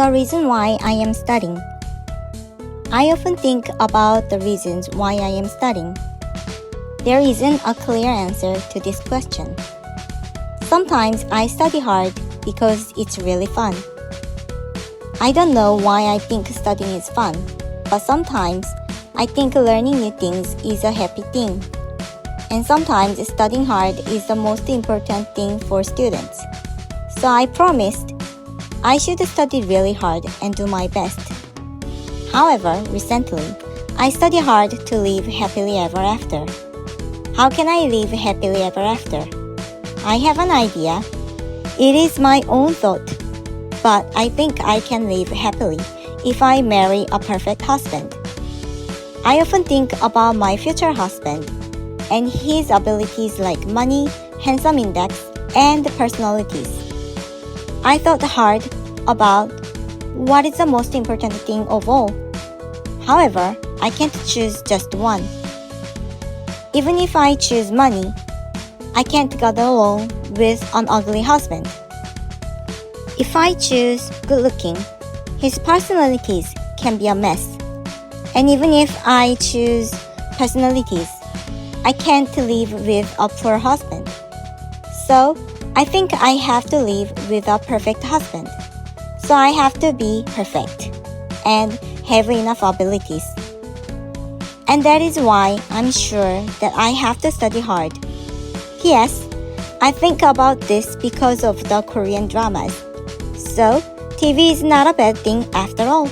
The reason why I am studying. I often think about the reasons why I am studying. There isn't a clear answer to this question. Sometimes I study hard because it's really fun. I don't know why I think studying is fun, but sometimes I think learning new things is a happy thing. And sometimes studying hard is the most important thing for students. So I promised I should study really hard and do my best. However, recently, I study hard to live happily ever after. How can I live happily ever after? I have an idea. It is my own thought, but I think I can live happily if I marry a perfect husband. I often think about my future husband and his abilities like money, handsome index, and personalities. I thought hard about what is the most important thing of all. However, I can't choose just one. Even if I choose money, I can't get along with an ugly husband. If I choose good looking, his personalities can be a mess. And even if I choose personalities, I can't live with a poor husband. So, I think I have to live with a perfect husband. So I have to be perfect and have enough abilities. And that is why I'm sure that I have to study hard. Yes, I think about this because of the Korean dramas. So, TV is not a bad thing after all.